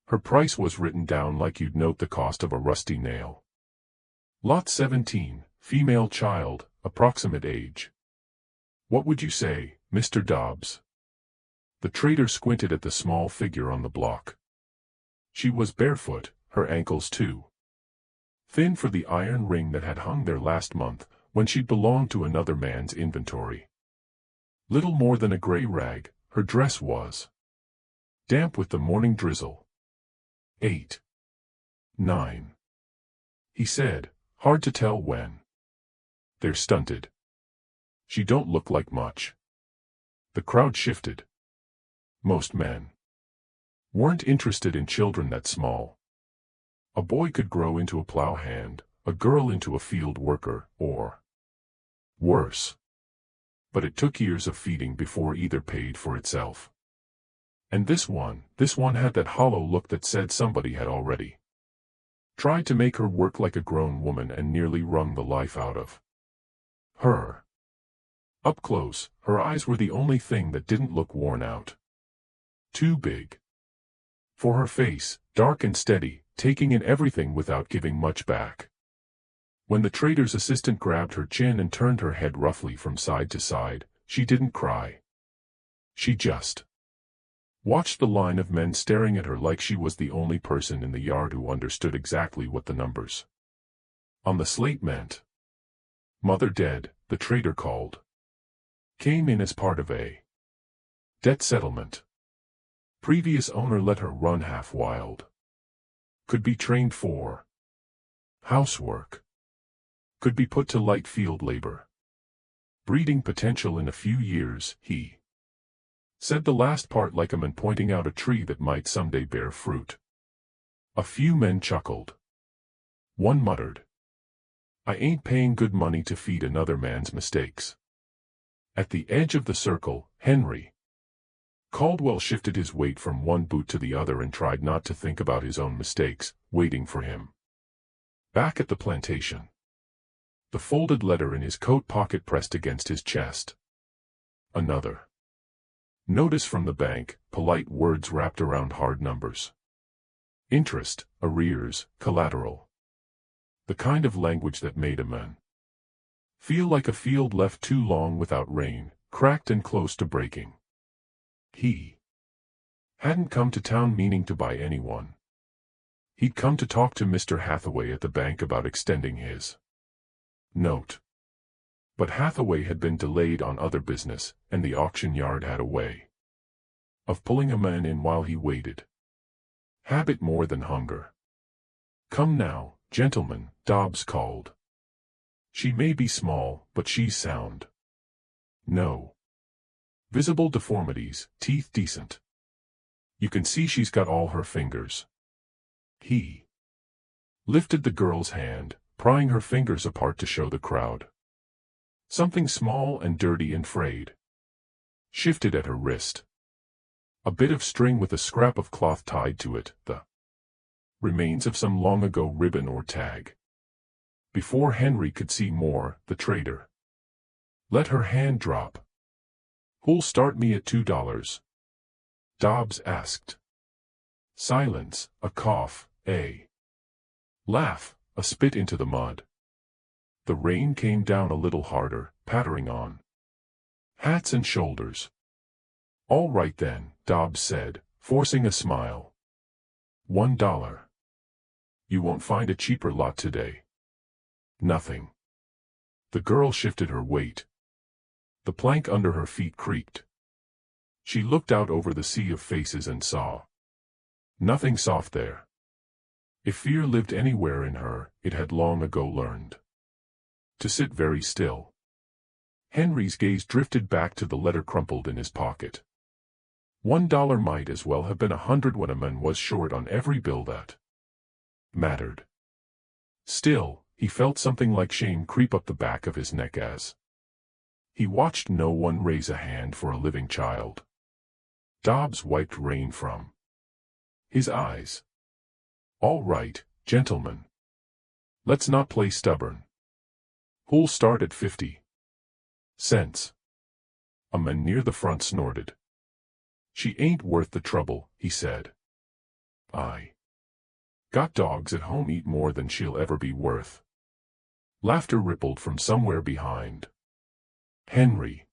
Her price was written down like you'd note the cost of a rusty nail. Lot 17, female child, approximate age. What would you say, Mr. Dobbs? The trader squinted at the small figure on the block. She was barefoot, her ankles too thin for the iron ring that had hung there last month, when she'd belonged to another man's inventory. Little more than a gray rag, her dress was. Damp with the morning drizzle. 8. 9. He said, hard to tell when. They're stunted. She don't look like much. The crowd shifted. Most men weren't interested in children that small. A boy could grow into a plow hand, a girl into a field worker, or worse. But it took years of feeding before either paid for itself. And this one had that hollow look that said somebody had already tried to make her work like a grown woman and nearly wrung the life out of her. Up close, her eyes were the only thing that didn't look worn out. Too big for her face, dark and steady, taking in everything without giving much back. When the trader's assistant grabbed her chin and turned her head roughly from side to side, she didn't cry. She just watched the line of men staring at her like she was the only person in the yard who understood exactly what the numbers on the slate meant. Mother dead, the trader called. Came in as part of a debt settlement. Previous owner let her run half wild. Could be trained for housework. Could be put to light field labor. Breeding potential in a few years, he said the last part like a man pointing out a tree that might someday bear fruit. A few men chuckled. One muttered, I ain't paying good money to feed another man's mistakes. At the edge of the circle, Henry Caldwell shifted his weight from one boot to the other and tried not to think about his own mistakes, waiting for him. Back at the plantation. The folded letter in his coat pocket pressed against his chest. Another notice from the bank, polite words wrapped around hard numbers. Interest, arrears, collateral. The kind of language that made a man feel like a field left too long without rain, cracked and close to breaking. He hadn't come to town meaning to buy anyone. He'd come to talk to Mr. Hathaway at the bank about extending his note. But Hathaway had been delayed on other business, and the auction yard had a way of pulling a man in while he waited. Habit more than hunger. Come now, gentlemen, Dobbs called. She may be small, but she's sound. No visible deformities, teeth decent. You can see she's got all her fingers. He lifted the girl's hand, prying her fingers apart to show the crowd. Something small and dirty and frayed shifted at her wrist. A bit of string with a scrap of cloth tied to it, the remains of some long-ago ribbon or tag. Before Henry could see more, the trader let her hand drop. Who'll start me at $2? Dobbs asked. Silence, a cough, a laugh, a spit into the mud. The rain came down a little harder, pattering on hats and shoulders. All right then, Dobbs said, forcing a smile. $1. You won't find a cheaper lot today. Nothing. The girl shifted her weight. The plank under her feet creaked. She looked out over the sea of faces and saw nothing soft there. If fear lived anywhere in her, it had long ago learned to sit very still. Henry's gaze drifted back to the letter crumpled in his pocket. $1 might as well have been 100 when a man was short on every bill that mattered. Still, he felt something like shame creep up the back of his neck as he watched no one raise a hand for a living child. Dobbs wiped rain from his eyes. All right, gentlemen. Let's not play stubborn. Who'll start at 50 cents? A man near the front snorted. She ain't worth the trouble, he said. I got dogs at home eat more than she'll ever be worth. Laughter rippled from somewhere behind. Henry.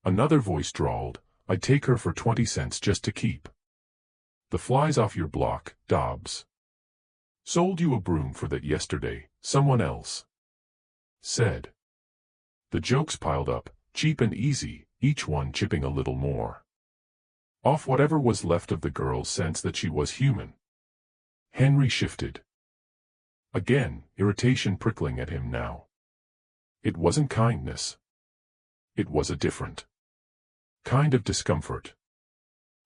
Another voice drawled, I'd take her for 20 cents just to keep the flies off your block, Dobbs. Sold you a broom for that yesterday, someone else said. The jokes piled up, cheap and easy, each one chipping a little more off whatever was left of the girl's sense that she was human. Henry shifted. Again, irritation prickling at him now. It wasn't kindness. It was a different kind of discomfort.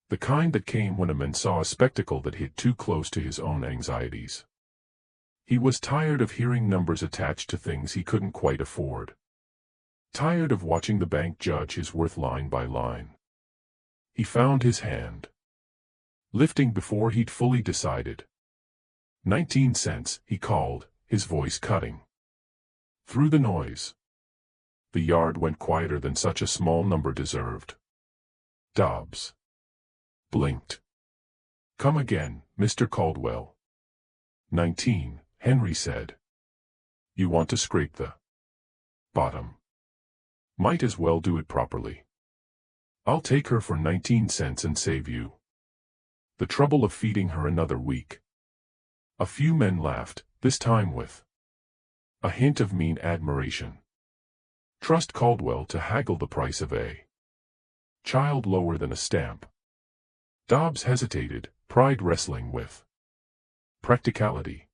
The kind that came when a man saw a spectacle that hit too close to his own anxieties. He was tired of hearing numbers attached to things he couldn't quite afford. Tired of watching the bank judge his worth line by line. He found his hand lifting before he'd fully decided. 19 cents, he called, his voice cutting through the noise. The yard went quieter than such a small number deserved. Dobbs blinked. Come again, Mr. Caldwell. 19, Henry said. You want to scrape the bottom? Might as well do it properly. I'll take her for 19 cents and save you the trouble of feeding her another week. A few men laughed, this time with a hint of mean admiration. Trust Caldwell to haggle the price of a child lower than a stamp. Dobbs hesitated, pride wrestling with practicality.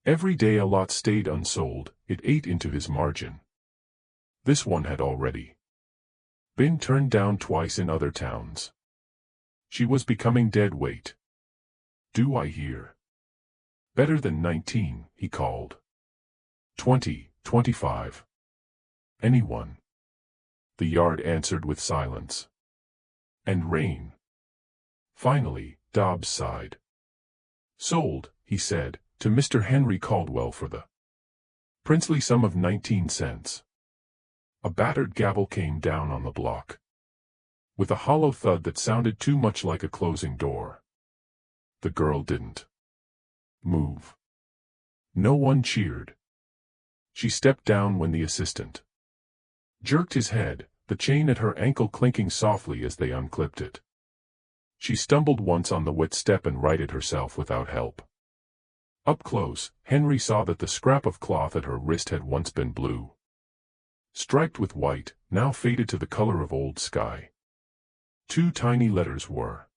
Every day a lot stayed unsold, it ate into his margin. This one had already been turned down twice in other towns. She was becoming dead weight. Do I hear? Better than 19, he called. 20, 25. Anyone? The yard answered with silence. And rain. Finally, Dobbs sighed. Sold, he said, to Mr. Henry Caldwell for the princely sum of 19 cents. A battered gavel came down on the block, with a hollow thud that sounded too much like a closing door. The girl didn't move. No one cheered. She stepped down when the assistant jerked his head, the chain at her ankle clinking softly as they unclipped it. She stumbled once on the wet step and righted herself without help. Up close, Henry saw that the scrap of cloth at her wrist had once been blue, striped with white, now faded to the color of old sky. 2 tiny letters were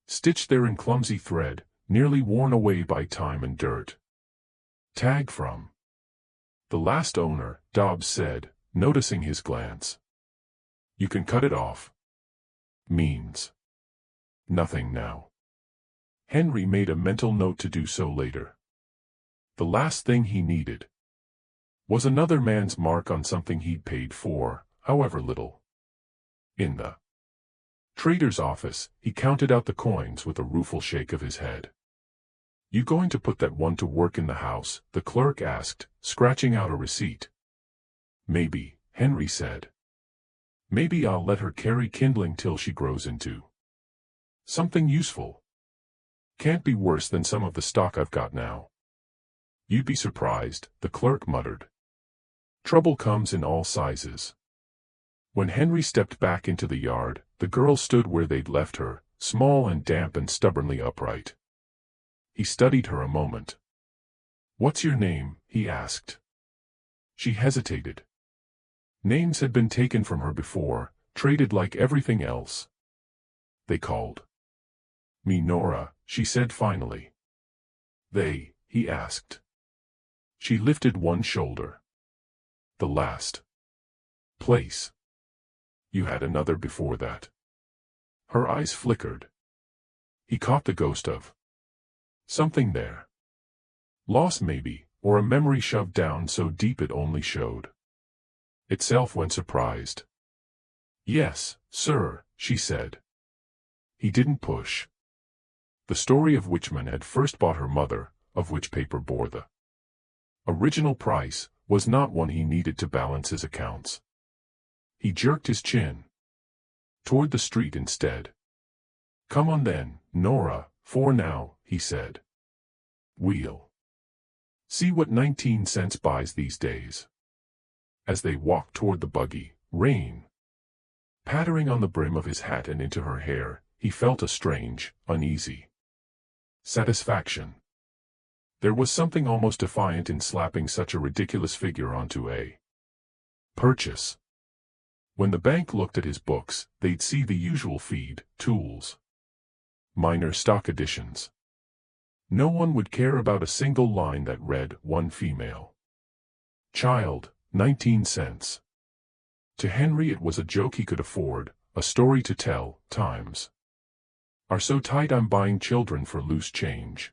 stitched there in clumsy thread, nearly worn away by time and dirt. Tag from the last owner, Dobbs said, noticing his glance. You can cut it off. Means nothing now. Henry made a mental note to do so later. The last thing he needed was another man's mark on something he'd paid for, however little. In the trader's office, he counted out the coins with a rueful shake of his head. You going to put that one to work in the house? The clerk asked, scratching out a receipt. Maybe, Henry said. Maybe I'll let her carry kindling till she grows into something useful. Can't be worse than some of the stock I've got now. You'd be surprised, the clerk muttered. Trouble comes in all sizes. When Henry stepped back into the yard, the girl stood where they'd left her, small and damp and stubbornly upright. He studied her a moment. What's your name? He asked. She hesitated. Names had been taken from her before, traded like everything else. They called me Nora, she said finally. They, he asked. She lifted one shoulder. The last place. You had another before that. Her eyes flickered. He caught the ghost of something there. Loss maybe, or a memory shoved down so deep it only showed itself when surprised. Yes, sir, she said. He didn't push. The story of which man had first bought her mother, of which paper bore the original price, was not one he needed to balance his accounts. He jerked his chin toward the street instead. Come on then, Nora, For now, he said. We'll see what 19 cents buys these days. As they walked toward the buggy, rain pattering on the brim of his hat and into her hair, he felt a strange, uneasy satisfaction. There was something almost defiant in slapping such a ridiculous figure onto a purchase. When the bank looked at his books, they'd see the usual feed, tools, minor stock additions. No one would care about a single line that read, one female child, 19 cents. To Henry it was a joke he could afford, a story to tell. Times are so tight I'm buying children for loose change.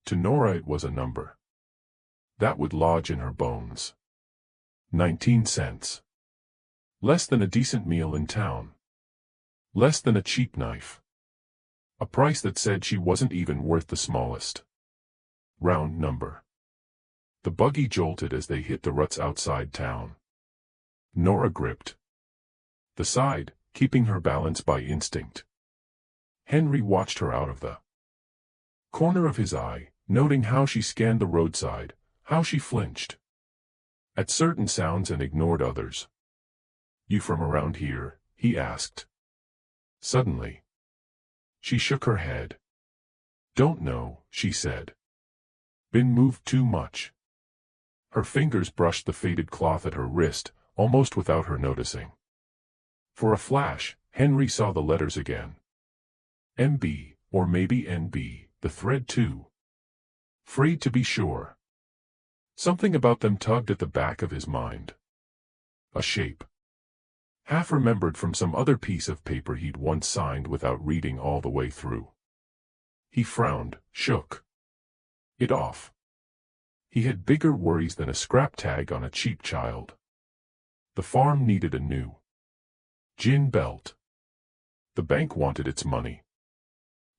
To Nora it was a number that would lodge in her bones. 19 cents. Less than a decent meal in town. Less than a cheap knife. A price that said she wasn't even worth the smallest round number. The buggy jolted as they hit the ruts outside town. Nora gripped the side, keeping her balance by instinct. Henry watched her out of the corner of his eye, noting how she scanned the roadside, how she flinched at certain sounds and ignored others. You from around here? He asked. Suddenly, she shook her head. Don't know, she said. Been moved too much. Her fingers brushed the faded cloth at her wrist, almost without her noticing. For a flash, Henry saw the letters again. MB, or maybe NB, the thread too. Frayed to be sure. Something about them tugged at the back of his mind. A shape. Half remembered from some other piece of paper he'd once signed without reading all the way through. He frowned, shook it off. He had bigger worries than a scrap tag on a cheap child. The farm needed a new gin belt. The bank wanted its money.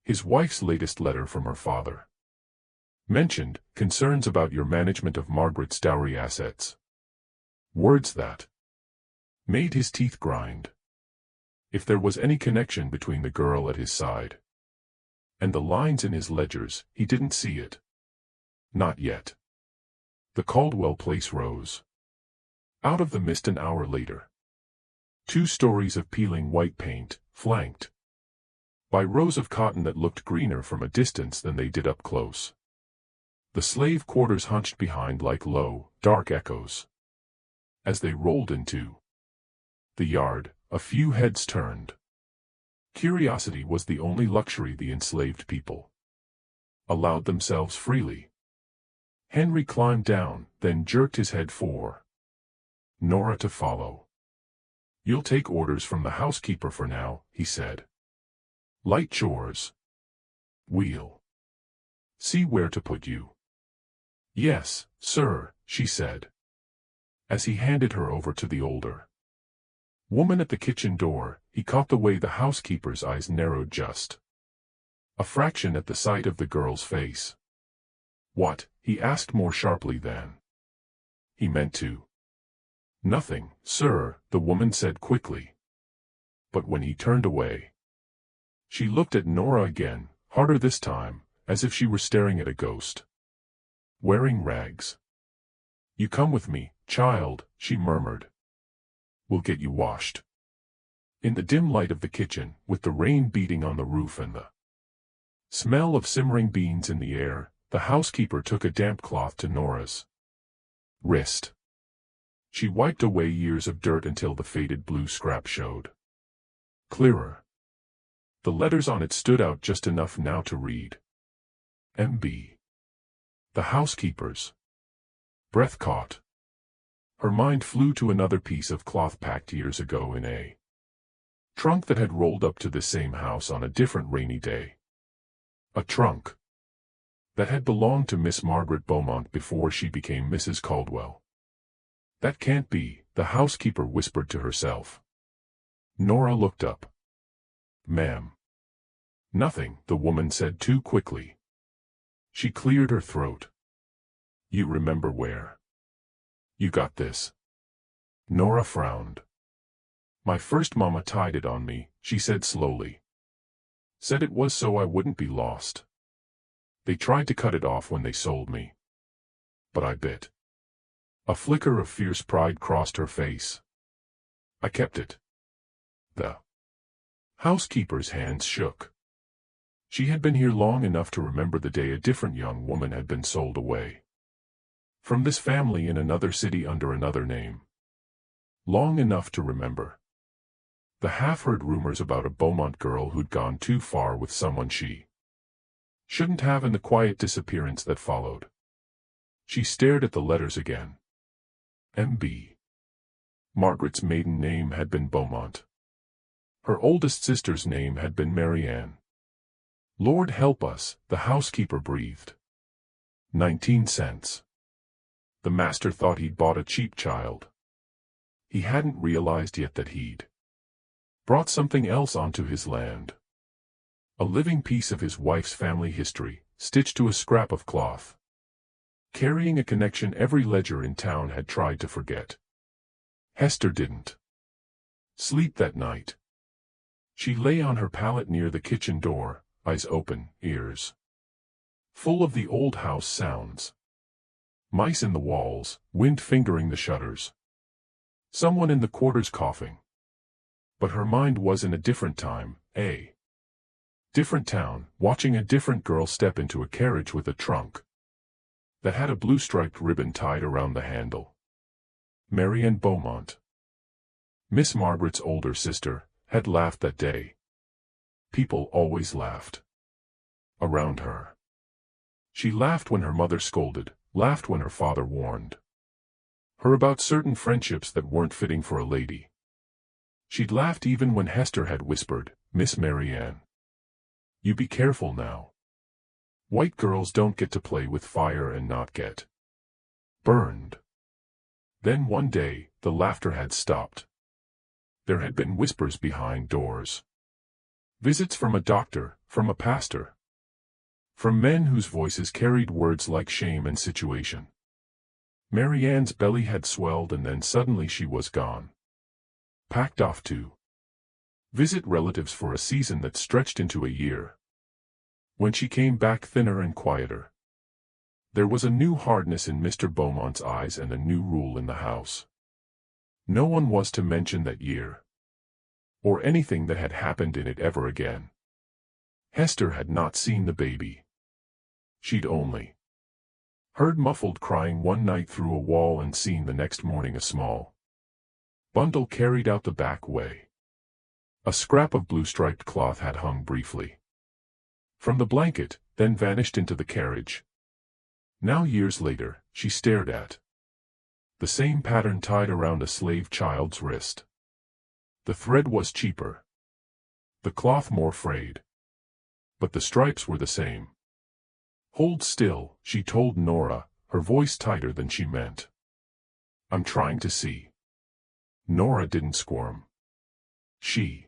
His wife's latest letter from her father mentioned concerns about your management of Margaret's dowry assets. Words that made his teeth grind. If there was any connection between the girl at his side and the lines in his ledgers, he didn't see it. Not yet. The Caldwell place rose out of the mist an hour later. 2 stories of peeling white paint, flanked by rows of cotton that looked greener from a distance than they did up close. The slave quarters hunched behind like low, dark echoes. As they rolled into the yard, a few heads turned. Curiosity was the only luxury the enslaved people allowed themselves freely. Henry climbed down, then jerked his head for Nora to follow. You'll take orders from the housekeeper for now, he said. Light chores. We'll see where to put you. Yes, sir, she said, as he handed her over to the older woman at the kitchen door. He caught the way the housekeeper's eyes narrowed just a fraction at the sight of the girl's face. What? He asked more sharply than he meant to. Nothing, sir, the woman said quickly. But when he turned away, she looked at Nora again, harder this time, as if she were staring at a ghost. Wearing rags. You come with me, child, she murmured. We'll get you washed. In the dim light of the kitchen, with the rain beating on the roof and the smell of simmering beans in the air, the housekeeper took a damp cloth to Nora's wrist. She wiped away years of dirt until the faded blue scrap showed clearer. The letters on it stood out just enough now to read. M.B. The housekeeper's breath caught. Her mind flew to another piece of cloth packed years ago in a trunk that had rolled up to the same house on a different rainy day. A trunk that had belonged to Miss Margaret Beaumont before she became Mrs. Caldwell. That can't be, the housekeeper whispered to herself. Nora looked up. Ma'am. Nothing, the woman said too quickly. She cleared her throat. You remember where you got this? Nora frowned. My first mama tied it on me, she said slowly. Said it was so I wouldn't be lost. They tried to cut it off when they sold me. But I bit. A flicker of fierce pride crossed her face. I kept it. The housekeeper's hands shook. She had been here long enough to remember the day a different young woman had been sold away. From this family in another city under another name. Long enough to remember the half-heard rumors about a Beaumont girl who'd gone too far with someone she shouldn't have, and the quiet disappearance that followed. She stared at the letters again. M.B. Margaret's maiden name had been Beaumont. Her oldest sister's name had been Marianne. Lord help us, the housekeeper breathed. 19 cents. The master thought he'd bought a cheap child. He hadn't realized yet that he'd brought something else onto his land. A living piece of his wife's family history, stitched to a scrap of cloth. Carrying a connection every ledger in town had tried to forget. Hester didn't sleep that night. She lay on her pallet near the kitchen door, eyes open, ears full of the old house sounds. Mice in the walls, wind fingering the shutters. Someone in the quarters coughing. But her mind was in a different time, a different town, watching a different girl step into a carriage with a trunk that had a blue-striped ribbon tied around the handle. Marianne Beaumont, Miss Margaret's older sister, had laughed that day. People always laughed around her. She laughed when her mother scolded, laughed when her father warned her about certain friendships that weren't fitting for a lady. She'd laughed even when Hester had whispered, "Miss Marianne, you be careful now. White girls don't get to play with fire and not get burned." Then one day, the laughter had stopped. There had been whispers behind doors. Visits from a doctor, from a pastor. From men whose voices carried words like shame and situation. Marianne's belly had swelled and then suddenly she was gone. Packed off to visit relatives for a season that stretched into a year. When she came back thinner and quieter, there was a new hardness in Mr. Beaumont's eyes and a new rule in the house. No one was to mention that year, or anything that had happened in it ever again. Hester had not seen the baby. She'd only heard muffled crying one night through a wall and seen the next morning a small bundle carried out the back way. A scrap of blue-striped cloth had hung briefly from the blanket, then vanished into the carriage. Now years later, she stared at the same pattern tied around a slave child's wrist. The thread was cheaper, the cloth more frayed, but the stripes were the same. "Hold still," she told Nora, her voice tighter than she meant. "I'm trying to see." Nora didn't squirm. She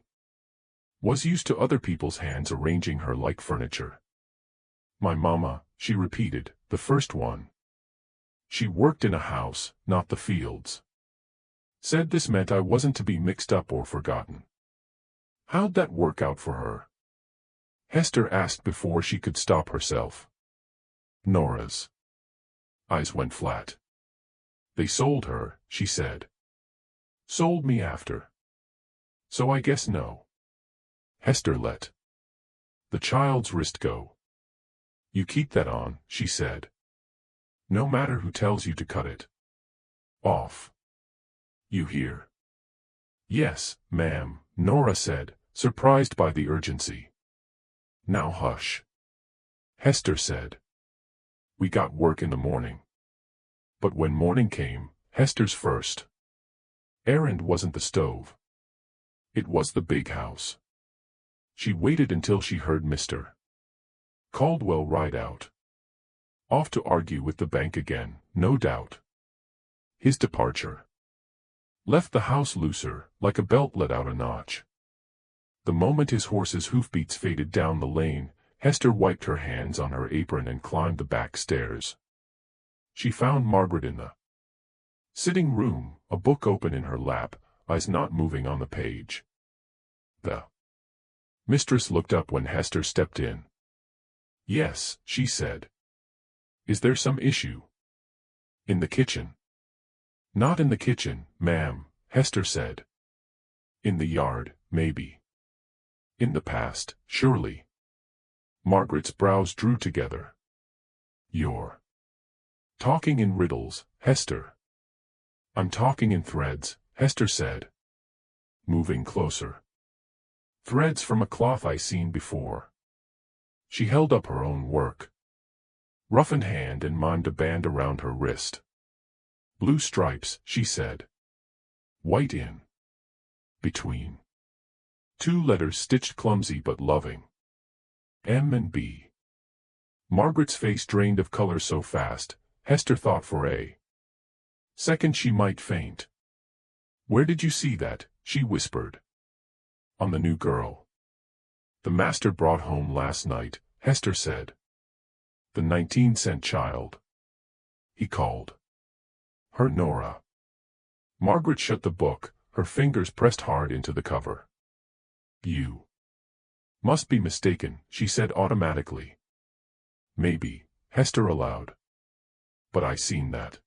was used to other people's hands arranging her like furniture. "My mama," she repeated, "the first one. She worked in a house, not the fields. Said this meant I wasn't to be mixed up or forgotten." "How'd that work out for her?" Hester asked before she could stop herself. Nora's eyes went flat. "They sold her," she said. "Sold me after. So I guess no." Hester let the child's wrist go. "You keep that on," she said. "No matter who tells you to cut it off. You hear?" "Yes, ma'am," Nora said, surprised by the urgency. "Now hush," Hester said. "We got work in the morning." But when morning came, Hester's first errand wasn't the stove. It was the big house. She waited until she heard Mr. Caldwell ride out. Off to argue with the bank again, no doubt. His departure left the house looser, like a belt let out a notch. The moment his horse's hoofbeats faded down the lane, Hester wiped her hands on her apron and climbed the back stairs. She found Margaret in the sitting room, a book open in her lap, eyes not moving on the page. The Mistress looked up when Hester stepped in. Yes, she said. Is there some issue? In the kitchen. Not in the kitchen, ma'am, Hester said. In the yard, maybe. In the past, surely. Margaret's brows drew together. You're talking in riddles, Hester. I'm talking in threads, Hester said, moving closer. Threads from a cloth I seen before. She held up her own work. Roughened hand and mimed a band around her wrist. Blue stripes, she said. White in between. Two letters stitched clumsy but loving. M and B. Margaret's face drained of color so fast, Hester thought for a second she might faint. Where did you see that? She whispered. On the new girl. The master brought home last night, Hester said. The 19-cent child. He called her Nora. Margaret shut the book, her fingers pressed hard into the cover. You must be mistaken, she said automatically. Maybe, Hester allowed. But I seen that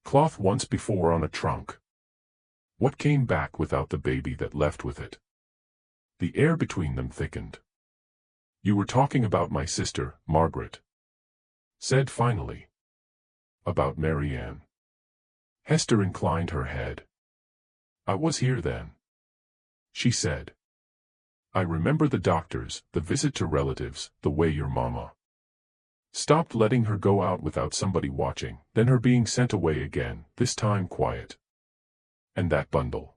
cloth once before on a trunk. What came back without the baby that left with it? The air between them thickened. You were talking about my sister, Margaret said finally. About Marianne. Hester inclined her head. I was here then, she said. I remember the doctors, the visit to relatives, the way your mama stopped letting her go out without somebody watching, then her being sent away again, this time quiet. And that bundle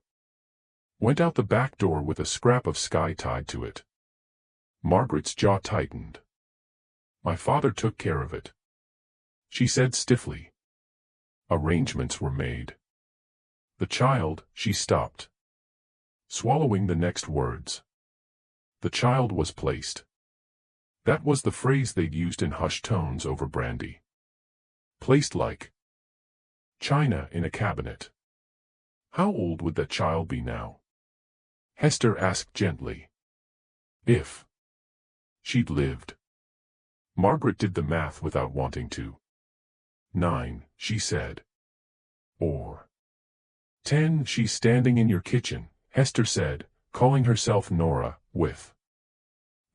went out the back door with a scrap of sky tied to it. Margaret's jaw tightened. My father took care of it, she said stiffly. Arrangements were made. The child, she stopped, swallowing the next words. The child was placed. That was the phrase they'd used in hushed tones over brandy. Placed like china in a cabinet. How old would that child be now? Hester asked gently. If she'd lived. Margaret did the math without wanting to. 9, she said. Or 10. She's standing in your kitchen, Hester said, calling herself Nora, with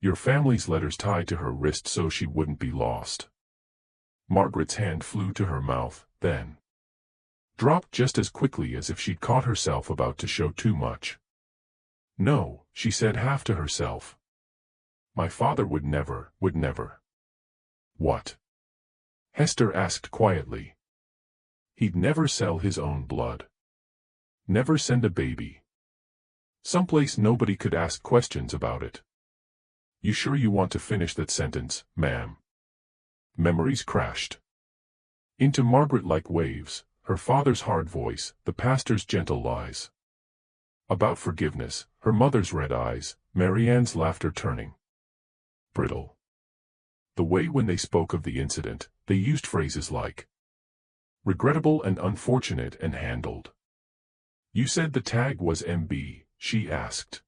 your family's letters tied to her wrist so she wouldn't be lost. Margaret's hand flew to her mouth, then dropped just as quickly as if she'd caught herself about to show too much. No, she said half to herself. My father would never. What? Hester asked quietly. He'd never sell his own blood. Never send a baby someplace nobody could ask questions about it. You sure you want to finish that sentence, ma'am? Memories crashed into Margaret like waves, her father's hard voice, the pastor's gentle lies about forgiveness, her mother's red eyes, Marianne's laughter turning brittle. The way when they spoke of the incident, they used phrases like regrettable and unfortunate and handled. You said the tag was MB, she asked.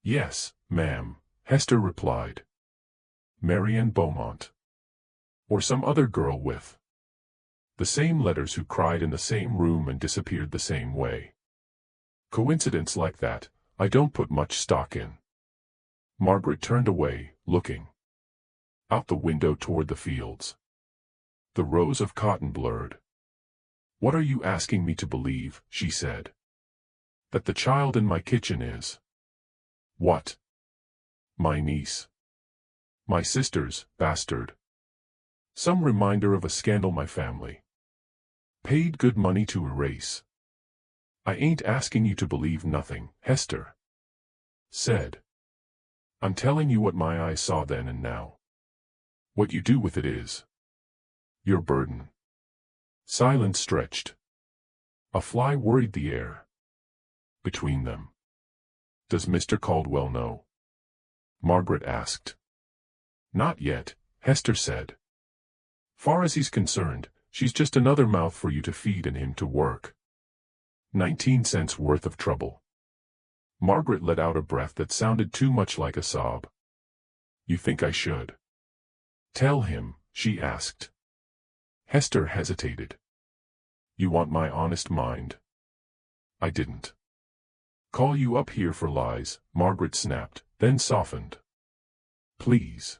Yes, ma'am, Hester replied. Marianne Beaumont. Or some other girl with the same letters who cried in the same room and disappeared the same way. Coincidence like that, I don't put much stock in. Margaret turned away, looking out the window toward the fields. The rows of cotton blurred. What are you asking me to believe, she said. That the child in my kitchen is. What? My niece. My sister's bastard. Some reminder of a scandal my family paid good money to erase. I ain't asking you to believe nothing, Hester said. I'm telling you what my eyes saw then and now. What you do with it is your burden. Silence stretched. A fly worried the air between them. Does Mr. Caldwell know? Margaret asked. Not yet, Hester said. Far as he's concerned, she's just another mouth for you to feed and him to work. 19 cents worth of trouble. Margaret let out a breath that sounded too much like a sob. You think I should tell him? She asked. Hester hesitated. You want my honest mind? I didn't call you up here for lies, Margaret snapped, then softened. Please.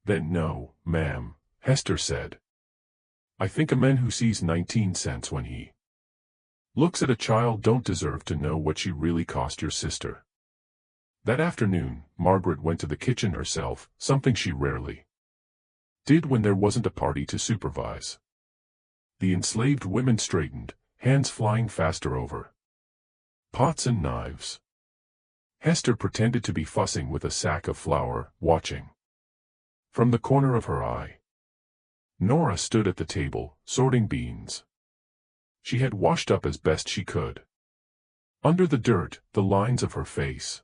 Then no, ma'am, Hester said. I think a man who sees 19 cents when he looks at a child don't deserve to know what she really cost your sister. That afternoon, Margaret went to the kitchen herself, something she rarely did when there wasn't a party to supervise. The enslaved women straightened, hands flying faster over pots and knives. Hester pretended to be fussing with a sack of flour, watching from the corner of her eye. Nora stood at the table, sorting beans. She had washed up as best she could. Under the dirt, the lines of her face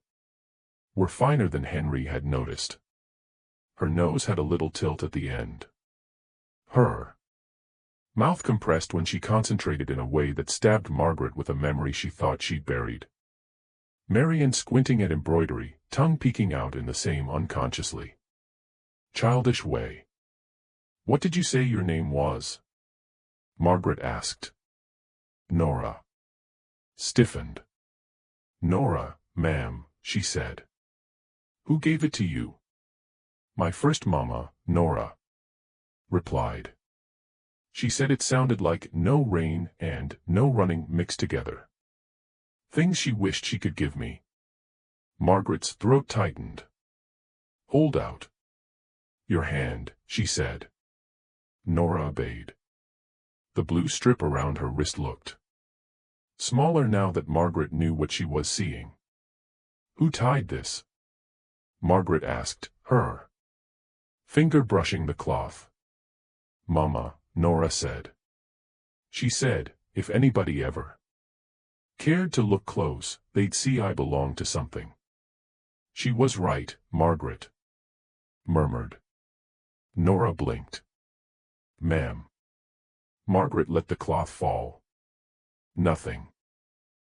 were finer than Henry had noticed. Her nose had a little tilt at the end. Her mouth compressed when she concentrated in a way that stabbed Margaret with a memory she thought she'd buried. Marian squinting at embroidery, tongue peeking out in the same unconsciously childish way. What did you say your name was? Margaret asked. Nora stiffened. Nora, ma'am, she said. Who gave it to you? My first mama, Nora replied. She said it sounded like no rain and no running mixed together. Things she wished she could give me. Margaret's throat tightened. Hold out your hand, she said. Nora obeyed. The blue strip around her wrist looked smaller now that Margaret knew what she was seeing. Who tied this? Margaret asked, her finger brushing the cloth. Mama, Nora said. She said, if anybody ever cared to look close, they'd see I belonged to something. She was right, Margaret murmured. Nora blinked. Ma'am. Margaret let the cloth fall. Nothing,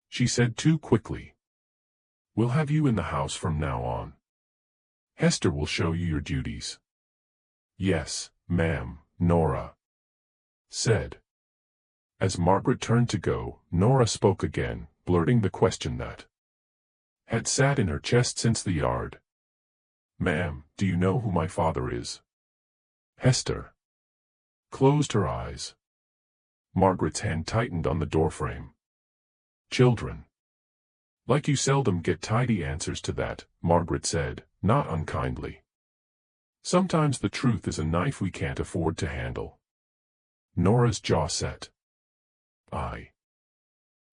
she said too quickly. We'll have you in the house from now on. Hester will show you your duties. Yes, ma'am, Nora said. As Margaret turned to go, Nora spoke again, blurting the question that had sat in her chest since the yard. Ma'am, do you know who my father is? Hester closed her eyes. Margaret's hand tightened on the doorframe. Children like you seldom get tidy answers to that, Margaret said, not unkindly. Sometimes the truth is a knife we can't afford to handle. Nora's jaw set. I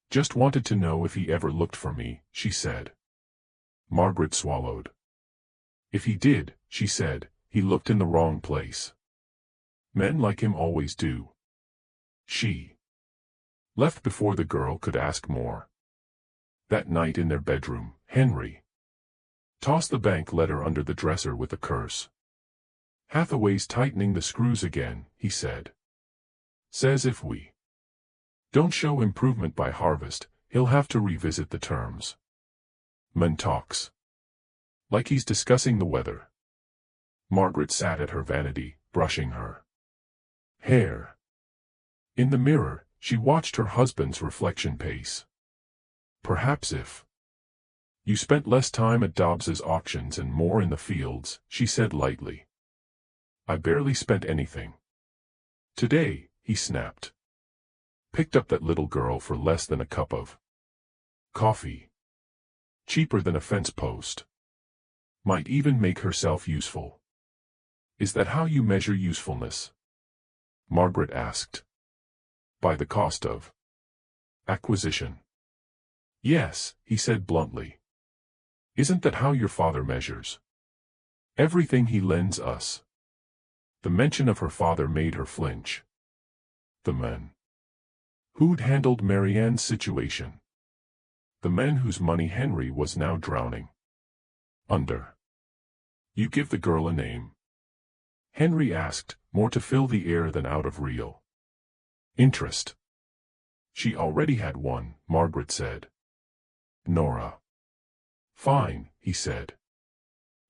just wanted to know if he ever looked for me, she said. Margaret swallowed. If he did, she said, he looked in the wrong place. Men like him always do. She left before the girl could ask more. That night in their bedroom, Henry tossed the bank letter under the dresser with a curse. Hathaway's tightening the screws again, he said. Says if we don't show improvement by harvest, he'll have to revisit the terms. Man talks like he's discussing the weather. Margaret sat at her vanity, brushing her hair. In the mirror, she watched her husband's reflection pace. Perhaps if you spent less time at Dobbs's auctions and more in the fields, she said lightly. I barely spent anything today, he snapped. Picked up that little girl for less than a cup of coffee. Cheaper than a fence post. Might even make herself useful. Is that how you measure usefulness? Margaret asked. By the cost of acquisition. Yes, he said bluntly. Isn't that how your father measures everything he lends us? The mention of her father made her flinch. The men who'd handled Marianne's situation. The men whose money Henry was now drowning under. You give the girl a name? Henry asked, more to fill the air than out of real interest. She already had one, Margaret said. Nora Fine, he said.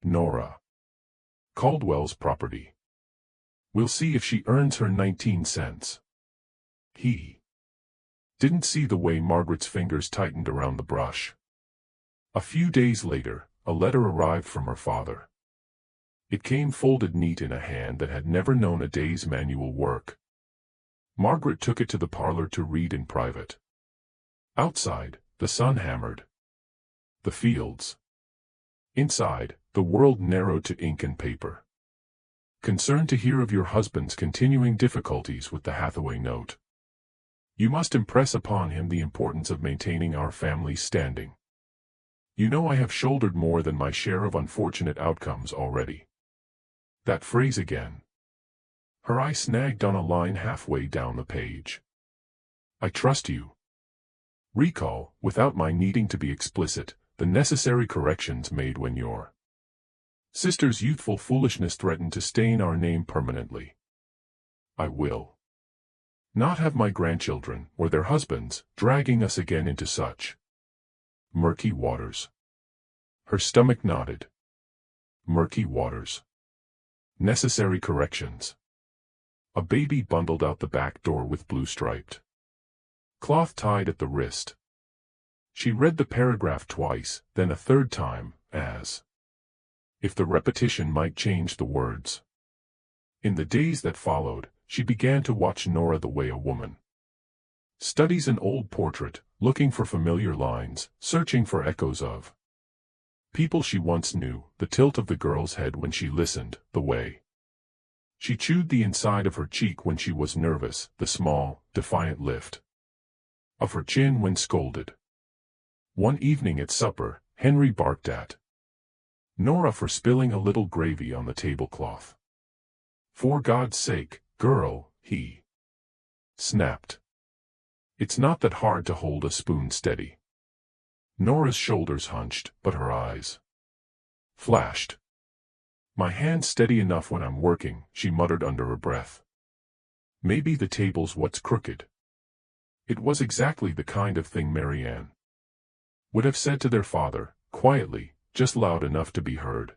Nora. Caldwell's property. We'll see if she earns her 19 cents. He didn't see the way Margaret's fingers tightened around the brush. A few days later, a letter arrived from her father. It came folded neat in a hand that had never known a day's manual work. Margaret took it to the parlor to read in private. Outside, the sun hammered the fields. Inside, the world narrowed to ink and paper. Concerned to hear of your husband's continuing difficulties with the Hathaway note. You must impress upon him the importance of maintaining our family's standing. You know I have shouldered more than my share of unfortunate outcomes already. That phrase again. Her eye snagged on a line halfway down the page. I trust you. Recall, without my needing to be explicit, the necessary corrections made when your sister's youthful foolishness threatened to stain our name permanently. I will not have my grandchildren, or their husbands, dragging us again into such murky waters. Her stomach nodded. Murky waters. Necessary corrections. A baby bundled out the back door with blue striped cloth tied at the wrist. She read the paragraph twice, then a third time, as if the repetition might change the words. In the days that followed, she began to watch Nora the way a woman studies an old portrait, looking for familiar lines, searching for echoes of people she once knew, the tilt of the girl's head when she listened, the way she chewed the inside of her cheek when she was nervous, the small, defiant lift of her chin when scolded. One evening at supper, Henry barked at Nora for spilling a little gravy on the tablecloth. For God's sake, girl, he snapped. It's not that hard to hold a spoon steady. Nora's shoulders hunched, but her eyes flashed. My hand's steady enough when I'm working, she muttered under her breath. Maybe the table's what's crooked. It was exactly the kind of thing Marianne would have said to their father, quietly, just loud enough to be heard,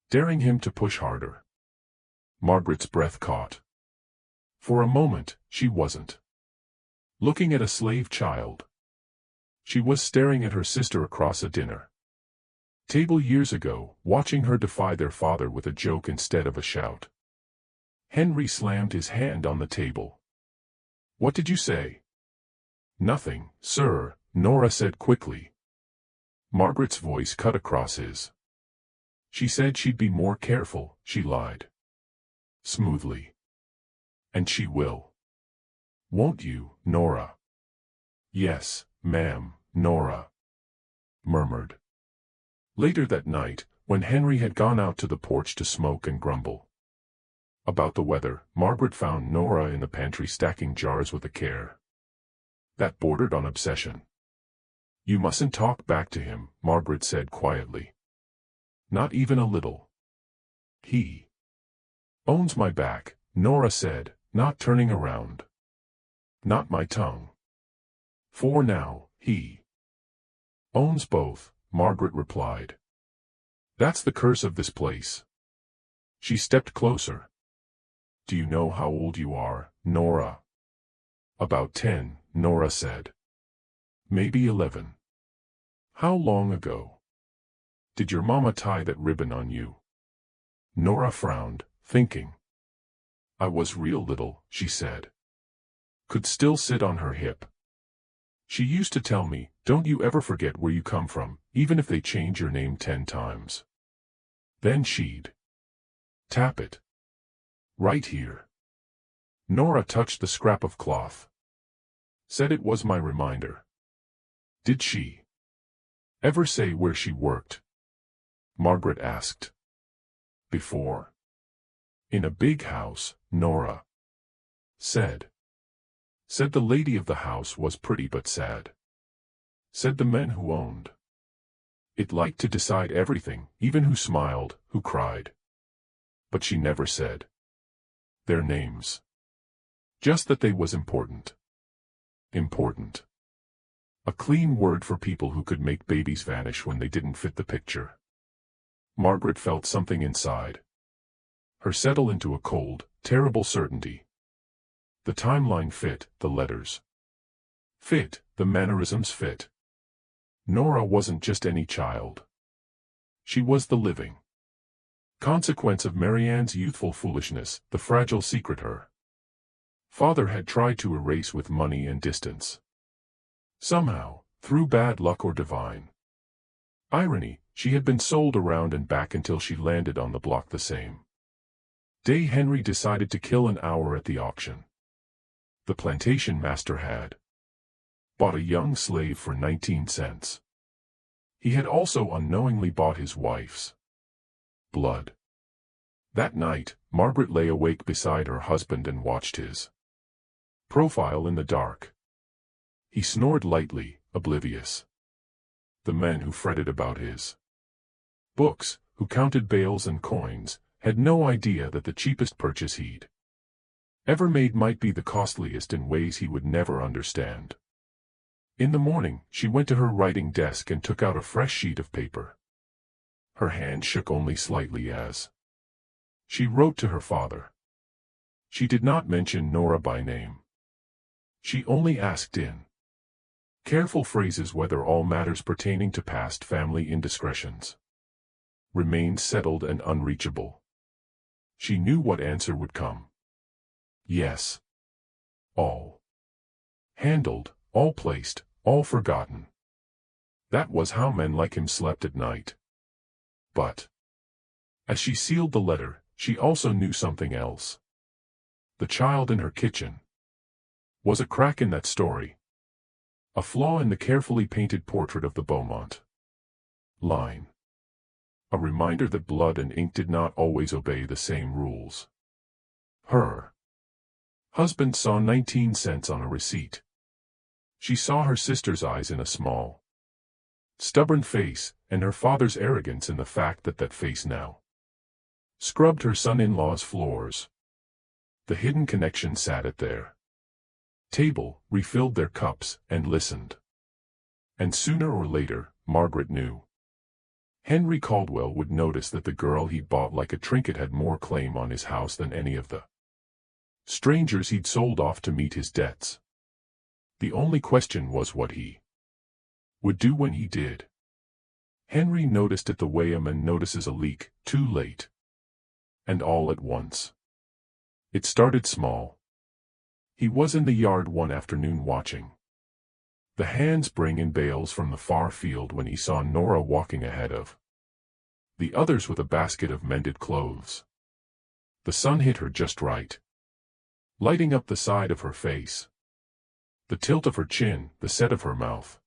daring him to push harder. Margaret's breath caught. For a moment, she wasn't looking at a slave child. She was staring at her sister across a dinner table years ago, watching her defy their father with a joke instead of a shout. Henry slammed his hand on the table. What did you say? Nothing, sir, Nora said quickly. Margaret's voice cut across his. She said she'd be more careful, she lied. Smoothly. And she will. Won't you, Nora? Yes, ma'am, Nora murmured. Later that night, when Henry had gone out to the porch to smoke and grumble about the weather, Margaret found Nora in the pantry stacking jars with a care that bordered on obsession. You mustn't talk back to him, Margaret said quietly. Not even a little. He owns my back, Nora said, not turning around. Not my tongue. For now, he owns both, Margaret replied. That's the curse of this place. She stepped closer. Do you know how old you are, Nora? About 10, Nora said. Maybe 11. How long ago did your mama tie that ribbon on you? Nora frowned, thinking. I was real little, she said. Could still sit on her hip. She used to tell me, don't you ever forget where you come from, even if they change your name 10 times. Then she'd tap it. Right here. Nora touched the scrap of cloth. Said it was my reminder. Did she ever say where she worked? Margaret asked. Before. In a big house, Nora said. Said the lady of the house was pretty but sad. Said the men who owned it liked to decide everything, even who smiled, who cried. But she never said their names. Just that they was important. Important. A clean word for people who could make babies vanish when they didn't fit the picture. Margaret felt something inside her settle into a cold, terrible certainty. The timeline fit, the letters fit, the mannerisms fit. Nora wasn't just any child. She was the living consequence of Marianne's youthful foolishness, the fragile secret her father had tried to erase with money and distance. Somehow, through bad luck or divine irony, she had been sold around and back until she landed on the block the same day Henry decided to kill an hour at the auction. The plantation master had bought a young slave for 19 cents. He had also unknowingly bought his wife's blood. That night, Margaret lay awake beside her husband and watched his profile in the dark. He snored lightly, oblivious. The men who fretted about his books, who counted bales and coins, had no idea that the cheapest purchase he'd ever made might be the costliest in ways he would never understand. In the morning, she went to her writing desk and took out a fresh sheet of paper. Her hand shook only slightly as she wrote to her father. She did not mention Nora by name. She only asked in careful phrases whether all matters pertaining to past family indiscretions remained settled and unreachable. She knew what answer would come. Yes. All handled, all placed, all forgotten. That was how men like him slept at night. But as she sealed the letter, she also knew something else. The child in her kitchen was a crack in that story. A flaw in the carefully painted portrait of the Beaumont line. A reminder that blood and ink did not always obey the same rules. Her husband saw 19 cents on a receipt. She saw her sister's eyes in a small, stubborn face, and her father's arrogance in the fact that that face now scrubbed her son-in-law's floors. The hidden connection sat at their table, refilled their cups, and listened. And sooner or later, Margaret knew. Henry Caldwell would notice that the girl he'd bought like a trinket had more claim on his house than any of the strangers he'd sold off to meet his debts. The only question was what he would do when he did. Henry noticed it the way a man notices a leak, too late. And all at once. It started small. He was in the yard one afternoon watching the hands bring in bales from the far field when he saw Nora walking ahead of the others with a basket of mended clothes. The sun hit her just right, lighting up the side of her face, the tilt of her chin, the set of her mouth.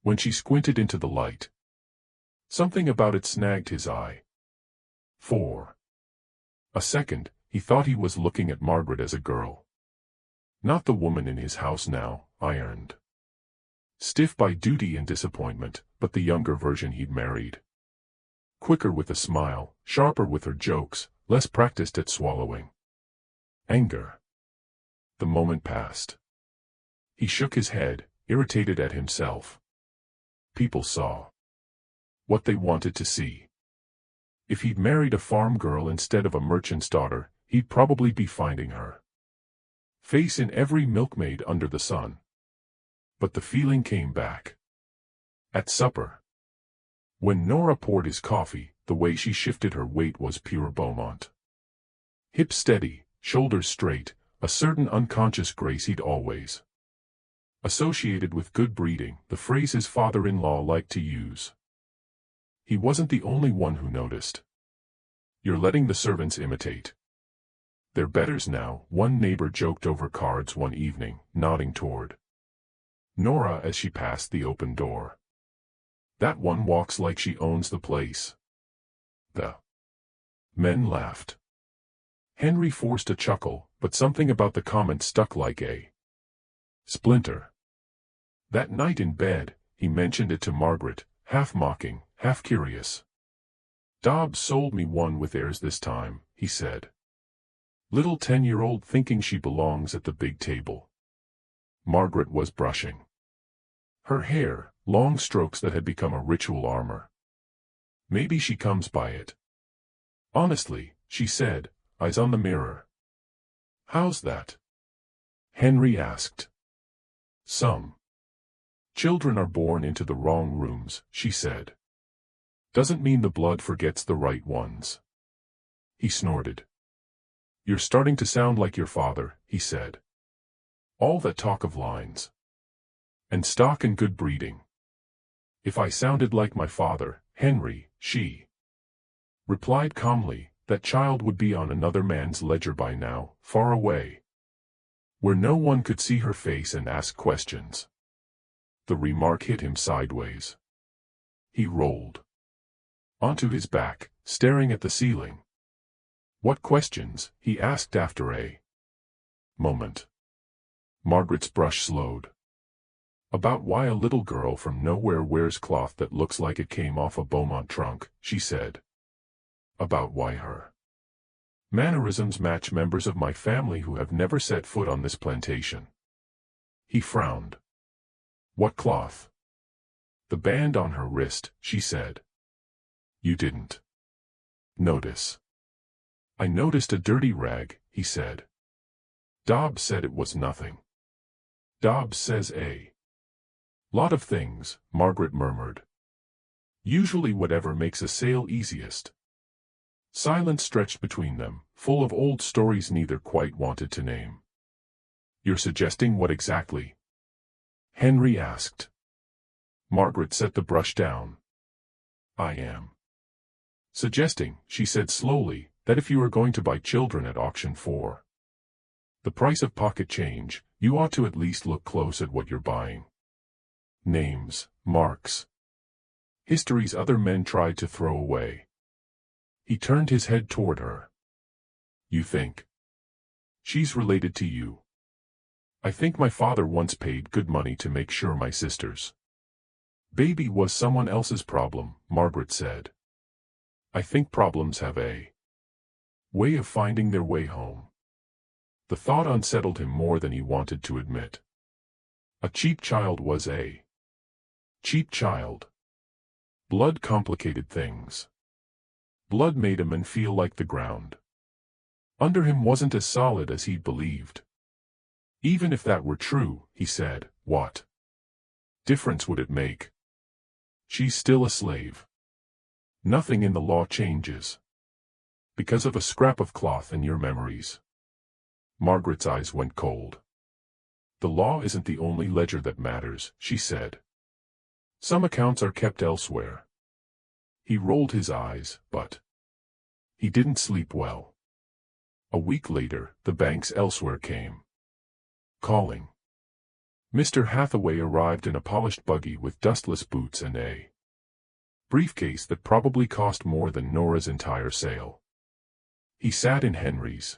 When she squinted into the light, something about it snagged his eye. For a second, he thought he was looking at Margaret as a girl. Not the woman in his house now, ironed stiff by duty and disappointment, but the younger version he'd married. Quicker with a smile, sharper with her jokes, less practiced at swallowing anger. The moment passed. He shook his head, irritated at himself. People saw what they wanted to see. If he'd married a farm girl instead of a merchant's daughter, he'd probably be finding her face in every milkmaid under the sun. But the feeling came back. At supper, when Nora poured his coffee, the way she shifted her weight was pure Beaumont. Hips steady, shoulders straight, a certain unconscious grace he'd always associated with good breeding, the phrase his father-in-law liked to use. He wasn't the only one who noticed. "You're letting the servants imitate. They're betters now," one neighbor joked over cards one evening, nodding toward Nora as she passed the open door. "That one walks like she owns the place." The men laughed. Henry forced a chuckle, but something about the comment stuck like a splinter. That night in bed, he mentioned it to Margaret, half mocking, half curious. "Dobbs sold me one with airs this time," he said. "Little 10-year-old thinking she belongs at the big table." Margaret was brushing Her hair, long strokes that had become a ritual armor. Maybe she comes by it. Honestly, she said, eyes on the mirror. How's that? Henry asked. Some children are born into the wrong rooms, she said. Doesn't mean the blood forgets the right ones. He snorted. You're starting to sound like your father, he said. All that talk of lines. And stock and good breeding. If I sounded like my father, Henry, she replied calmly, that child would be on another man's ledger by now, far away, where no one could see her face and ask questions. The remark hit him sideways. He rolled onto his back, staring at the ceiling. What questions? He asked after a moment. Margaret's brush slowed. About why a little girl from nowhere wears cloth that looks like it came off a Beaumont trunk, she said. About why her mannerisms match members of my family who have never set foot on this plantation. He frowned. What cloth? The band on her wrist, she said. You didn't notice. I noticed a dirty rag, he said. Dobbs said it was nothing. Dobbs says a lot of things, Margaret murmured. Usually whatever makes a sale easiest. Silence stretched between them, full of old stories neither quite wanted to name. You're suggesting what exactly? Henry asked. Margaret set the brush down. I am suggesting, she said slowly, that if you are going to buy children at auction for the price of pocket change, you ought to at least look close at what you're buying. Names, marks, histories other men tried to throw away. He turned his head toward her. You think she's related to you? I think my father once paid good money to make sure my sister's baby was someone else's problem, Margaret said. I think problems have a way of finding their way home. The thought unsettled him more than he wanted to admit. A cheap child was a cheap child. Blood complicated things. Blood made a man feel like the ground under him wasn't as solid as he'd believed. Even if that were true, he said, what difference would it make? She's still a slave. Nothing in the law changes. Because of a scrap of cloth in your memories. Margaret's eyes went cold. The law isn't the only ledger that matters, she said. Some accounts are kept elsewhere. He rolled his eyes, but he didn't sleep well. A week later, the banks elsewhere came calling. Mr. Hathaway arrived in a polished buggy with dustless boots and a briefcase that probably cost more than Nora's entire sale. He sat in Henry's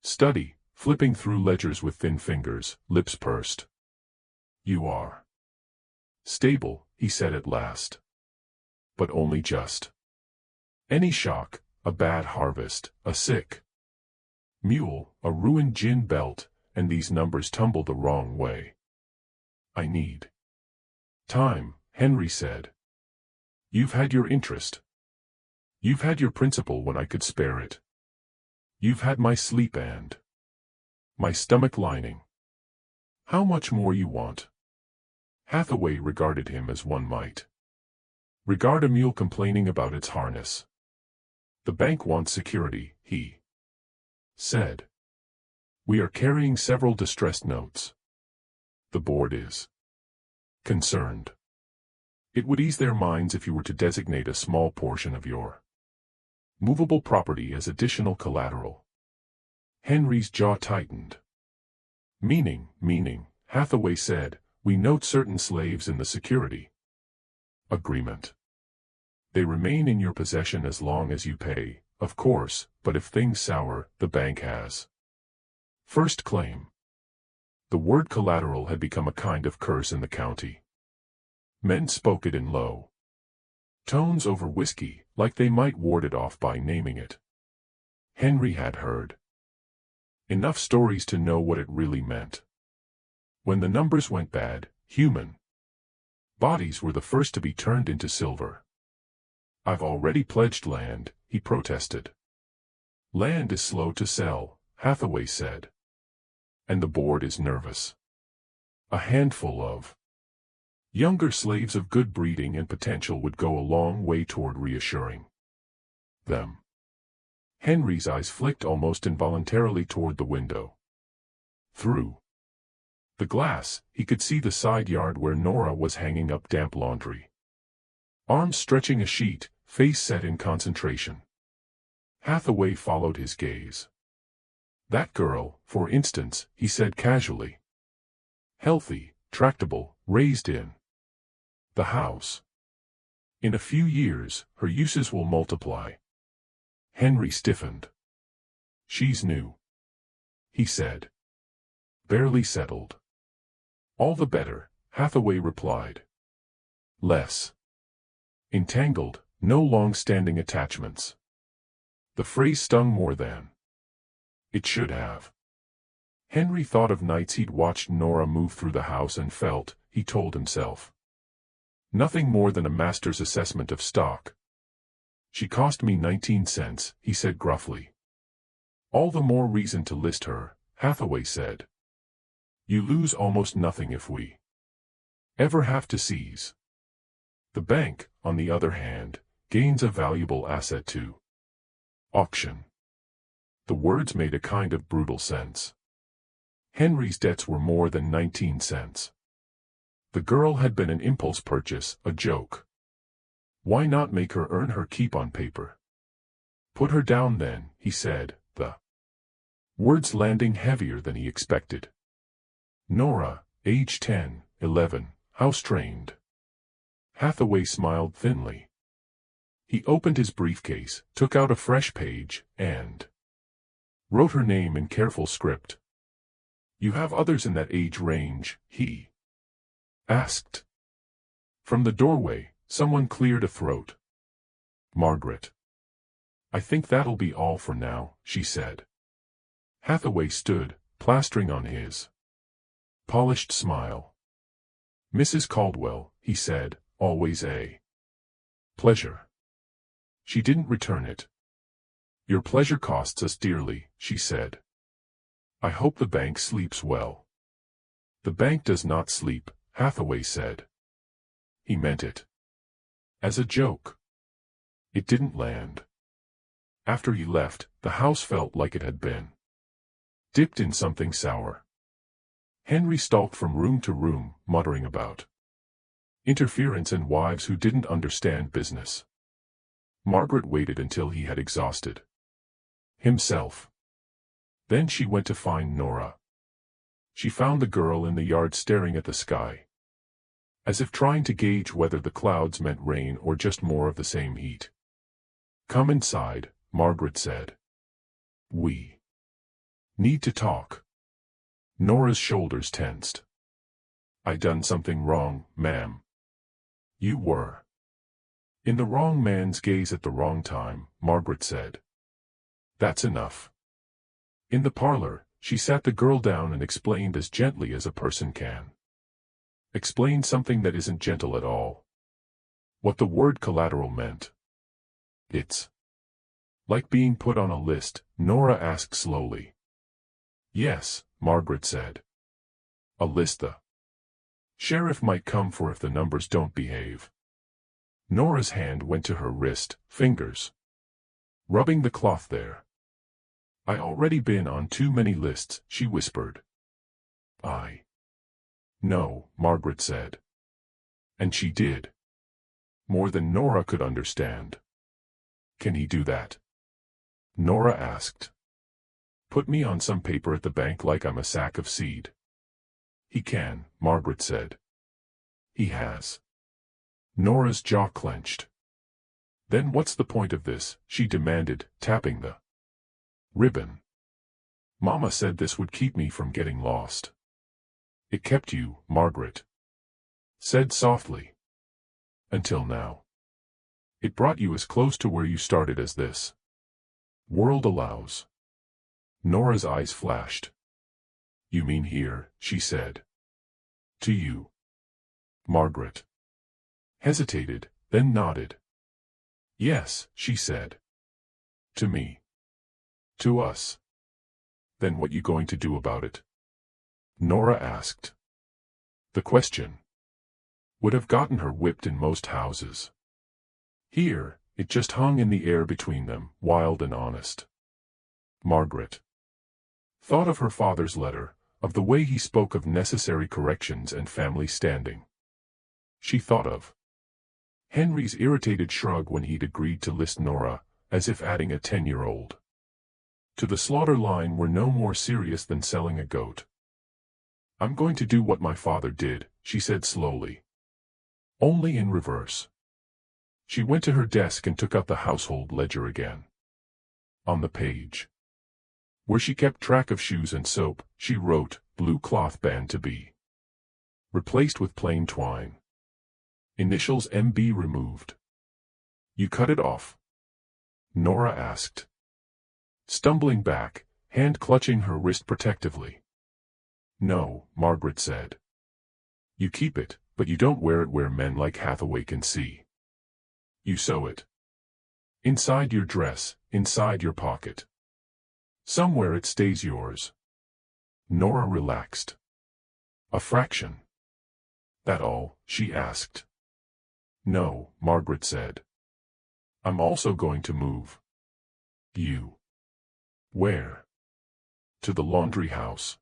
study, flipping through ledgers with thin fingers, lips pursed. You are stable, he said at last. But only just. Any shock, a bad harvest, a sick mule, a ruined gin belt, and these numbers tumble the wrong way. I need time, Henry said. You've had your interest. You've had your principal when I could spare it. You've had my sleep and my stomach lining. How much more you want? Hathaway regarded him as one might regard a mule complaining about its harness. The bank wants security, he said. We are carrying several distressed notes. The board is concerned. It would ease their minds if you were to designate a small portion of your movable property as additional collateral. Henry's jaw tightened. Meaning, Hathaway said, we note certain slaves in the security agreement. They remain in your possession as long as you pay, of course, but if things sour, the bank has first claim. The word collateral had become a kind of curse in the county. Men spoke it in low tones over whiskey, like they might ward it off by naming it. Henry had heard enough stories to know what it really meant. When the numbers went bad, human Bodies were the first to be turned into silver. "I've already pledged land," he protested. "Land is slow to sell," Hathaway said. "And the board is nervous." A handful of younger slaves of good breeding and potential would go a long way toward reassuring them. Henry's eyes flicked almost involuntarily toward the window. Through the glass, he could see the side yard where Nora was hanging up damp laundry. Arms stretching a sheet, face set in concentration. Hathaway followed his gaze. "That girl, for instance," he said casually. "Healthy, tractable, raised in the house. In a few years, her uses will multiply." Henry stiffened. "She's new," he said. "Barely settled." "All the better," Hathaway replied. "Less entangled, no long-standing attachments." The phrase stung more than it should have. Henry thought of nights he'd watched Nora move through the house and felt, he told himself, nothing more than a master's assessment of stock. "She cost me 19 cents, he said gruffly. "All the more reason to list her," Hathaway said. "You lose almost nothing if we ever have to seize. The bank, on the other hand, gains a valuable asset too." Auction. The words made a kind of brutal sense. Henry's debts were more than 19 cents. The girl had been an impulse purchase, a joke. Why not make her earn her keep on paper? "Put her down then," he said, the words landing heavier than he expected. "Nora, age 10, 11, house-trained." Hathaway smiled thinly. He opened his briefcase, took out a fresh page, and wrote her name in careful script. "You have others in that age range?" he asked. From the doorway, someone cleared a throat. "Margaret." "I think that'll be all for now," she said. Hathaway stood, plastering on his polished smile. "Mrs. Caldwell," he said, "always a pleasure." She didn't return it. "Your pleasure costs us dearly," she said. "I hope the bank sleeps well." "The bank does not sleep," Hathaway said. He meant it. As a joke. It didn't land. After he left, the house felt like it had been dipped in something sour. Henry stalked from room to room, muttering about interference and wives who didn't understand business. Margaret waited until he had exhausted himself. Then she went to find Nora. She found the girl in the yard staring at the sky, as if trying to gauge whether the clouds meant rain or just more of the same heat. "Come inside," Margaret said. "We need to talk." Nora's shoulders tensed. "I done something wrong, ma'am." "You were in the wrong man's gaze at the wrong time," Margaret said. "That's enough." In the parlor, she sat the girl down and explained as gently as a person can explain something that isn't gentle at all. What the word collateral meant. "It's like being put on a list," Nora asked slowly. "Yes," Margaret said. "A list the sheriff might come for if the numbers don't behave." Nora's hand went to her wrist, fingers rubbing the cloth there. "I already been on too many lists," she whispered. "I know," Margaret said. And she did. More than Nora could understand. "Can he do that?" Nora asked. "Put me on some paper at the bank like I'm a sack of seed." "He can," Margaret said. "He has." Nora's jaw clenched. "Then what's the point of this?" she demanded, tapping the ribbon. "Mama said this would keep me from getting lost." "It kept you," Margaret said softly. "Until now. It brought you as close to where you started as this world allows." Nora's eyes flashed. "You mean here," she said. "To you." Margaret hesitated, then nodded. Yes, she said. To me. To us. Then what you going to do about it? Nora asked. The question would have gotten her whipped in most houses. Here, it just hung in the air between them, wild and honest. Margaret thought of her father's letter, of the way he spoke of necessary corrections and family standing. She thought of Henry's irritated shrug when he'd agreed to list Nora, as if adding a 10-year-old to the slaughter line were no more serious than selling a goat. I'm going to do what my father did, she said slowly. Only in reverse. She went to her desk and took out the household ledger again. On the page where she kept track of shoes and soap, she wrote, blue cloth band to be replaced with plain twine. Initials MB removed. You cut it off? Nora asked, stumbling back, hand clutching her wrist protectively. No, Margaret said. You keep it, but you don't wear it where men like Hathaway can see. You sew it inside your dress, inside your pocket. Somewhere it stays yours. Nora relaxed. A fraction. That all? She asked. No, Margaret said. I'm also going to move. You. Where? To the laundry house.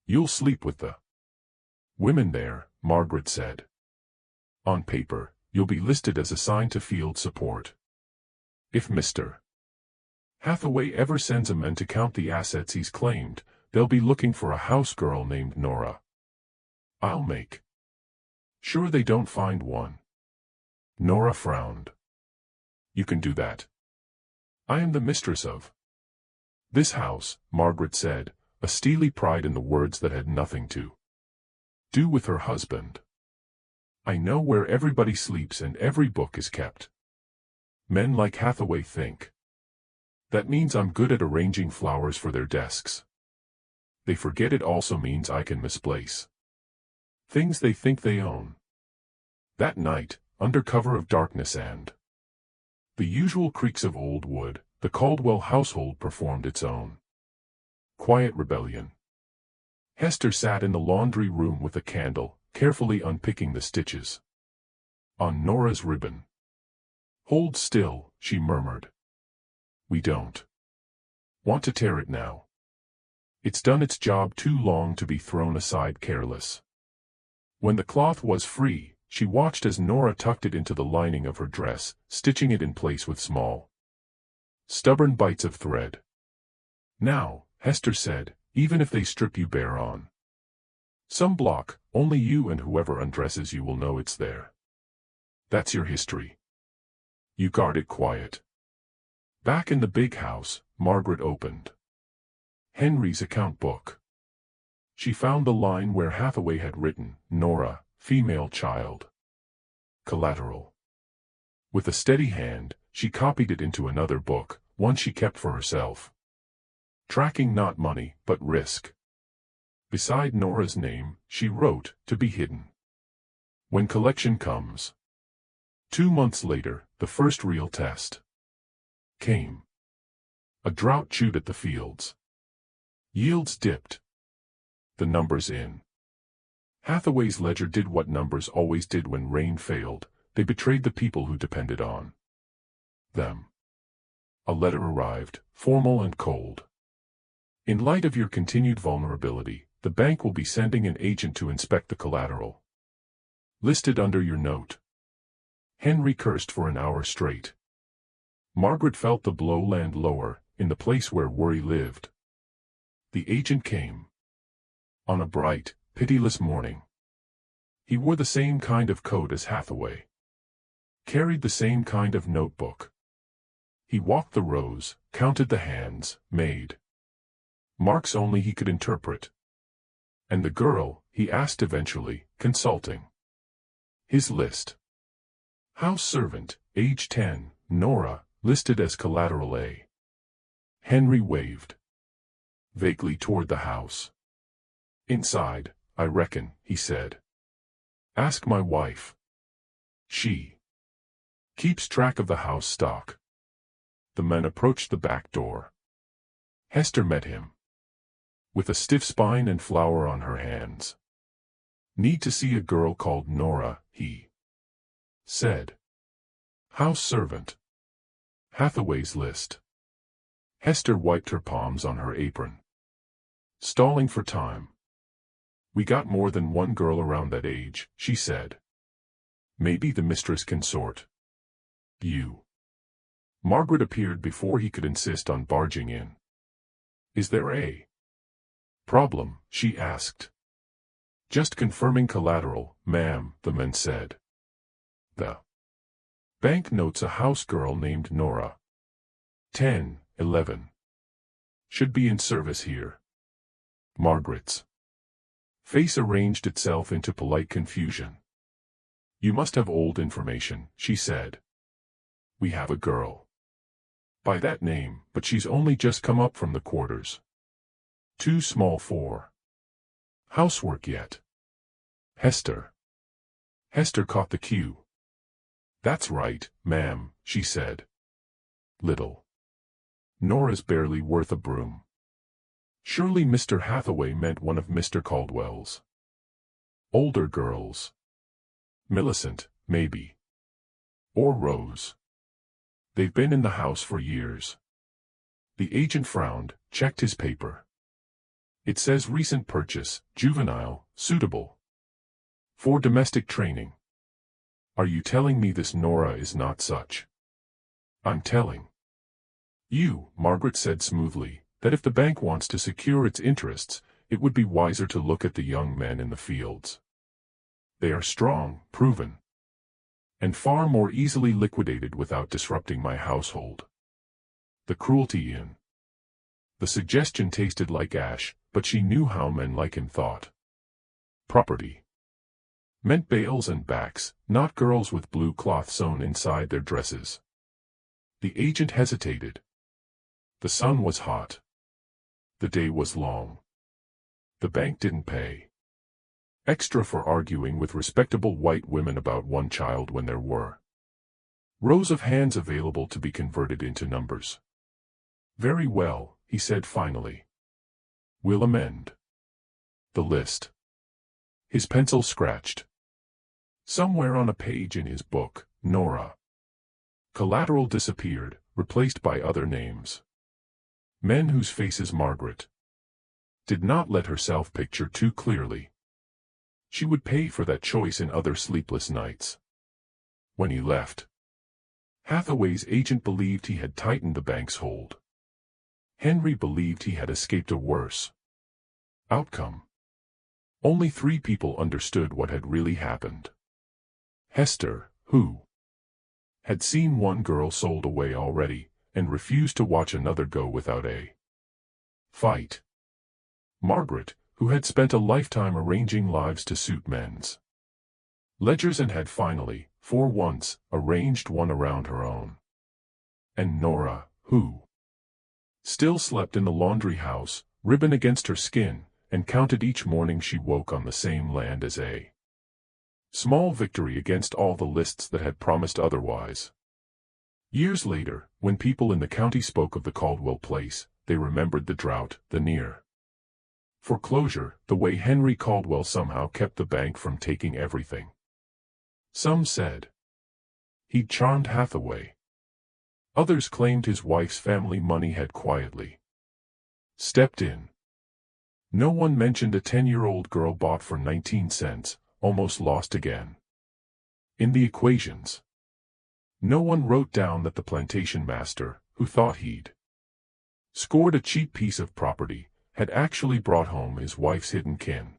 You'll sleep with the women there, Margaret said. On paper, you'll be listed as assigned to field support. If Mr. Hathaway ever sends a man to count the assets he's claimed, they'll be looking for a house girl named Nora. I'll make sure they don't find one. Nora frowned. You can do that. I am the mistress of this house, Margaret said, a steely pride in the words that had nothing to do with her husband. I know where everybody sleeps and every book is kept. Men like Hathaway think that means I'm good at arranging flowers for their desks. They forget it also means I can misplace things they think they own. That night, under cover of darkness and the usual creaks of old wood, the Caldwell household performed its own quiet rebellion. Hester sat in the laundry room with a candle, carefully unpicking the stitches on Nora's ribbon. Hold still, she murmured. We don't want to tear it now. It's done its job too long to be thrown aside careless. When the cloth was free, she watched as Nora tucked it into the lining of her dress, stitching it in place with small, stubborn bites of thread. Now, Hester said, even if they strip you bare on some block, only you and whoever undresses you will know it's there. That's your history. You guard it quiet. Back in the big house, Margaret opened Henry's account book. She found the line where Hathaway had written, Nora, female child. Collateral. With a steady hand, she copied it into another book, one she kept for herself. Tracking not money, but risk. Beside Nora's name, she wrote, to be hidden when collection comes. 2 months later, the first real test came. A drought chewed at the fields. Yields dipped. The numbers in Hathaway's ledger did what numbers always did when rain failed, they betrayed the people who depended on them. A letter arrived, formal and cold. In light of your continued vulnerability, the bank will be sending an agent to inspect the collateral listed under your note. Henry cursed for an hour straight. Margaret felt the blow land lower, in the place where worry lived. The agent came on a bright, pitiless morning. He wore the same kind of coat as Hathaway. Carried the same kind of notebook. He walked the rows, counted the hands, made marks only he could interpret. And the girl, he asked eventually, consulting his list. House servant, age 10, Nora, listed as collateral A. Henry waved vaguely toward the house. Inside, I reckon, he said. Ask my wife. She keeps track of the house stock. The men approached the back door. Hester met him. With a stiff spine and flour on her hands. Need to see a girl called Nora, he said. House servant. Hathaway's list. Hester wiped her palms on her apron. Stalling for time. We got more than one girl around that age, she said. Maybe the mistress can sort you. Margaret appeared before he could insist on barging in. Is there a problem? She asked. Just confirming collateral, ma'am, the man said. The bank notes a house girl named Nora. 10-11. Should be in service here. Margaret's face arranged itself into polite confusion. You must have old information, she said. We have a girl by that name, but she's only just come up from the quarters. Too small for housework yet. Hester caught the cue. That's right, ma'am, she said. Little Nora's barely worth a broom. Surely Mr. Hathaway meant one of Mr. Caldwell's older girls. Millicent, maybe. Or Rose. They've been in the house for years. The agent frowned, checked his paper. It says recent purchase, juvenile, suitable for domestic training. Are you telling me this Nora is not such? I'm telling you, Margaret said smoothly, that if the bank wants to secure its interests, it would be wiser to look at the young men in the fields. They are strong, proven, and far more easily liquidated without disrupting my household. The cruelty in the suggestion tasted like ash, but she knew how men like him thought. Property meant bales and backs, not girls with blue cloth sewn inside their dresses. The agent hesitated. The sun was hot. The day was long. The bank didn't pay extra for arguing with respectable white women about one child when there were rows of hands available to be converted into numbers. Very well, he said finally. We'll amend the list. His pencil scratched. Somewhere on a page in his book, Nora. Collateral disappeared, replaced by other names. Men whose faces Margaret did not let herself picture too clearly. She would pay for that choice in other sleepless nights. When he left, Hathaway's agent believed he had tightened the bank's hold. Henry believed he had escaped a worse outcome. Only 3 people understood what had really happened. Hester, who had seen one girl sold away already, and refused to watch another go without a fight. Margaret, who had spent a lifetime arranging lives to suit men's ledgers and had finally, for once, arranged one around her own. And Nora, who still slept in the laundry house, ribbon against her skin, and counted each morning she woke on the same land as a small victory against all the lists that had promised otherwise. Years later, when people in the county spoke of the Caldwell place, they remembered the drought, the near foreclosure, the way Henry Caldwell somehow kept the bank from taking everything. Some said he'd charmed Hathaway. Others claimed his wife's family money had quietly stepped in. No one mentioned a 10-year-old girl bought for 19 cents, almost lost again in the equations. No one wrote down that the plantation master, who thought he'd scored a cheap piece of property, had actually brought home his wife's hidden kin.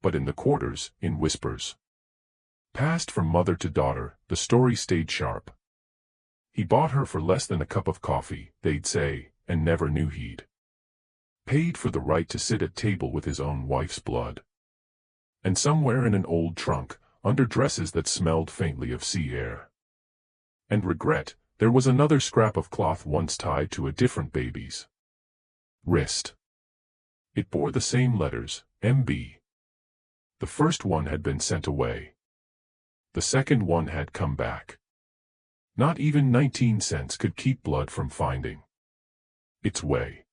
But in the quarters, in whispers, passed from mother to daughter, the story stayed sharp. He bought her for less than a cup of coffee, they'd say, and never knew he'd paid for the right to sit at table with his own wife's blood. And somewhere in an old trunk, under dresses that smelled faintly of sea air and regret, there was another scrap of cloth once tied to a different baby's wrist. It bore the same letters, M.B. The first one had been sent away. The second one had come back. Not even 19 cents could keep blood from finding its way.